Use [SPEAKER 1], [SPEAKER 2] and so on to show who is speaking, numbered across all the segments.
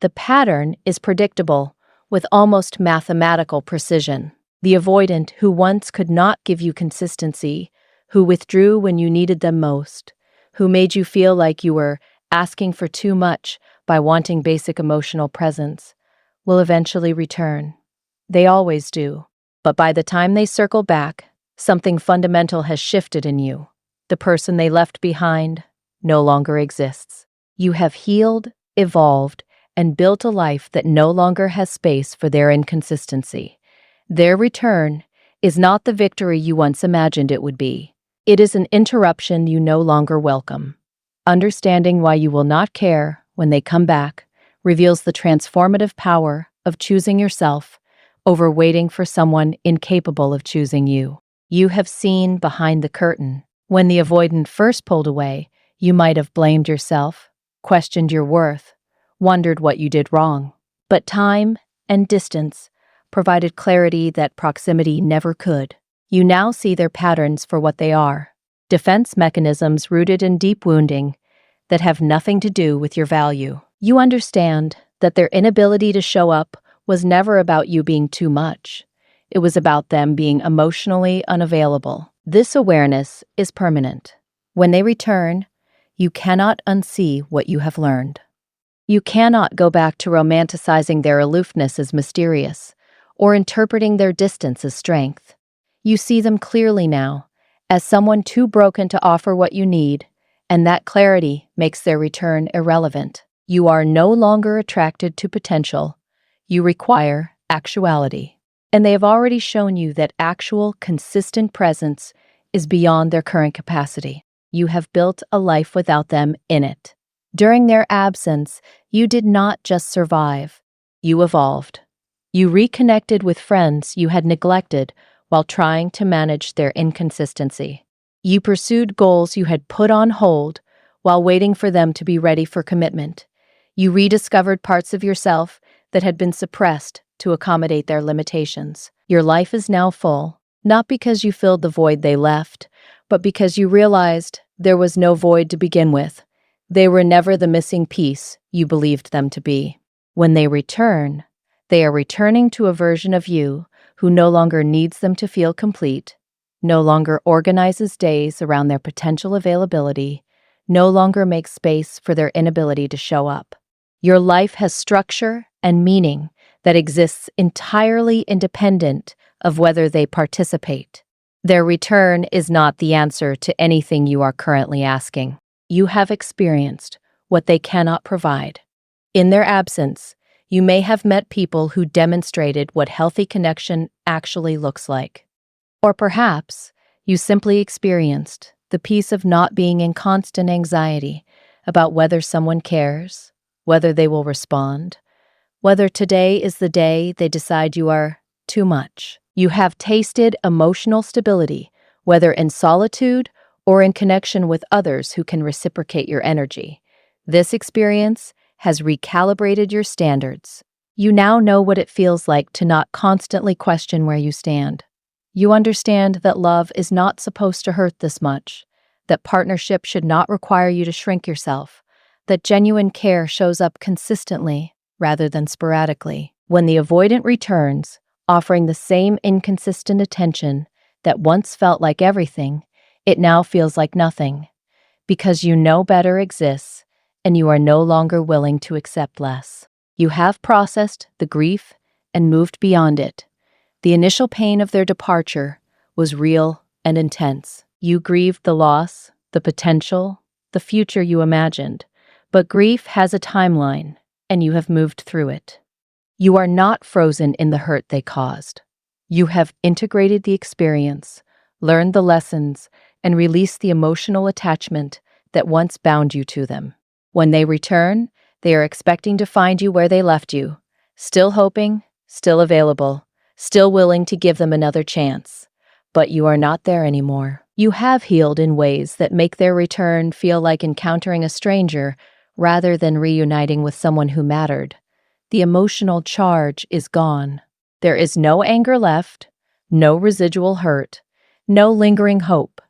[SPEAKER 1] The pattern is predictable, with almost mathematical precision. The avoidant who once could not give you consistency, who withdrew when you needed them most, who made you feel like you were asking for too much by wanting basic emotional presence, will eventually return. They always do. But by the time they circle back, something fundamental has shifted in you. The person they left behind no longer exists. You have healed, evolved, and built a life that no longer has space for their inconsistency. Their return is not the victory you once imagined it would be. It is an interruption you no longer welcome. Understanding why you will not care when they come back reveals the transformative power of choosing yourself over waiting for someone incapable of choosing you. You have seen behind the curtain. When the avoidant first pulled away, you might have blamed yourself, questioned your worth, wondered what you did wrong. But time and distance provided clarity that proximity never could. You now see their patterns for what they are: defense mechanisms rooted in deep wounding that have nothing to do with your value. You understand that their inability to show up was never about you being too much. It was about them being emotionally unavailable. This awareness is permanent. When they return, you cannot unsee what you have learned. You cannot go back to romanticizing their aloofness as mysterious or interpreting their distance as strength. You see them clearly now, as someone too broken to offer what you need, and that clarity makes their return irrelevant. You are no longer attracted to potential. You require actuality. And they have already shown you that actual, consistent presence is beyond their current capacity. You have built a life without them in it. During their absence, you did not just survive. You evolved. You reconnected with friends you had neglected while trying to manage their inconsistency. You pursued goals you had put on hold while waiting for them to be ready for commitment. You rediscovered parts of yourself that had been suppressed to accommodate their limitations. Your life is now full, not because you filled the void they left, but because you realized there was no void to begin with. They were never the missing piece you believed them to be. When they return, they are returning to a version of you who no longer needs them to feel complete, no longer organizes days around their potential availability, no longer makes space for their inability to show up. Your life has structure and meaning that exists entirely independent of whether they participate. Their return is not the answer to anything you are currently asking. You have experienced what they cannot provide. In their absence, you may have met people who demonstrated what healthy connection actually looks like. Or perhaps you simply experienced the peace of not being in constant anxiety about whether someone cares, whether they will respond, whether today is the day they decide you are too much. You have tasted emotional stability, whether in solitude or in connection with others who can reciprocate your energy. This experience has recalibrated your standards. You now know what it feels like to not constantly question where you stand. You understand that love is not supposed to hurt this much, that partnership should not require you to shrink yourself, that genuine care shows up consistently rather than sporadically. When the avoidant returns, offering the same inconsistent attention that once felt like everything, it now feels like nothing, because you know better exists and you are no longer willing to accept less. You have processed the grief and moved beyond it. The initial pain of their departure was real and intense. You grieved the loss, the potential, the future you imagined, but grief has a timeline, and you have moved through it. You are not frozen in the hurt they caused. You have integrated the experience, learned the lessons, and released the emotional attachment that once bound you to them. When they return, they are expecting to find you where they left you, still hoping, still available, still willing to give them another chance. But you are not there anymore. You have healed in ways that make their return feel like encountering a stranger rather than reuniting with someone who mattered. The emotional charge is gone. There is no anger left, no residual hurt, no lingering hope,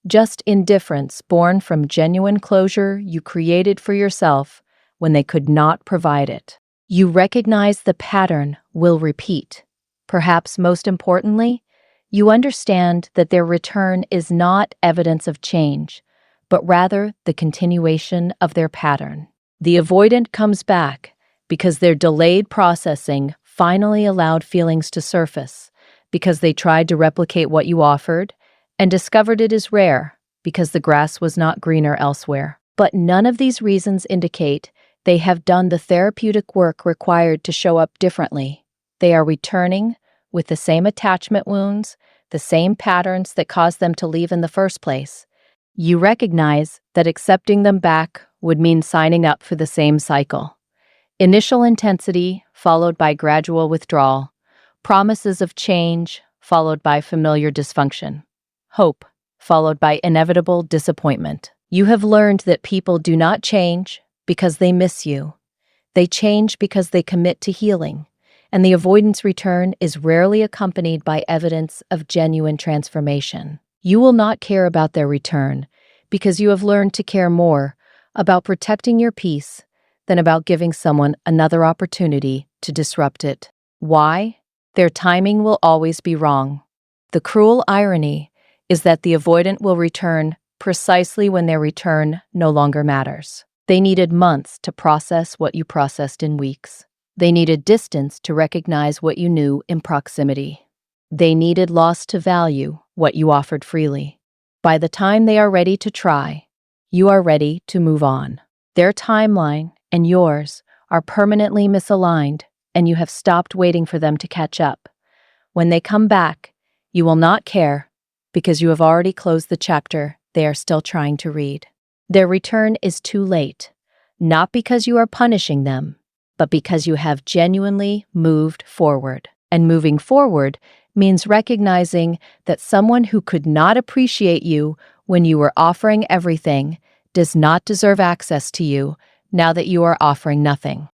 [SPEAKER 1] just indifference born from genuine closure you created for yourself when they could not provide it. You recognize the pattern will repeat. Perhaps most importantly, you understand that their return is not evidence of change, but rather the continuation of their pattern. The avoidant comes back because their delayed processing finally allowed feelings to surface, because they tried to replicate what you offered and discovered it is rare because the grass was not greener elsewhere. But none of these reasons indicate they have done the therapeutic work required to show up differently. They are returning with the same attachment wounds, the same patterns that caused them to leave in the first place. You recognize that accepting them back would mean signing up for the same cycle. Initial intensity, followed by gradual withdrawal. Promises of change, followed by familiar dysfunction. Hope, followed by inevitable disappointment. You have learned that people do not change because they miss you. They change because they commit to healing, and the avoidance return is rarely accompanied by evidence of genuine transformation. You will not care about their return because you have learned to care more about protecting your peace than about giving someone another opportunity to disrupt it. Why? Their timing will always be wrong. The cruel irony is that the avoidant will return precisely when their return no longer matters. They needed months to process what you processed in weeks. They needed distance to recognize what you knew in proximity. They needed loss to value what you offered freely. By the time they are ready to try, you are ready to move on. Their timeline and yours are permanently misaligned, and you have stopped waiting for them to catch up. When they come back, you will not care because you have already closed the chapter they are still trying to read. Their return is too late, not because you are punishing them, but because you have genuinely moved forward. And moving forward means recognizing that someone who could not appreciate you when you were offering everything does not deserve access to you now that you are offering nothing.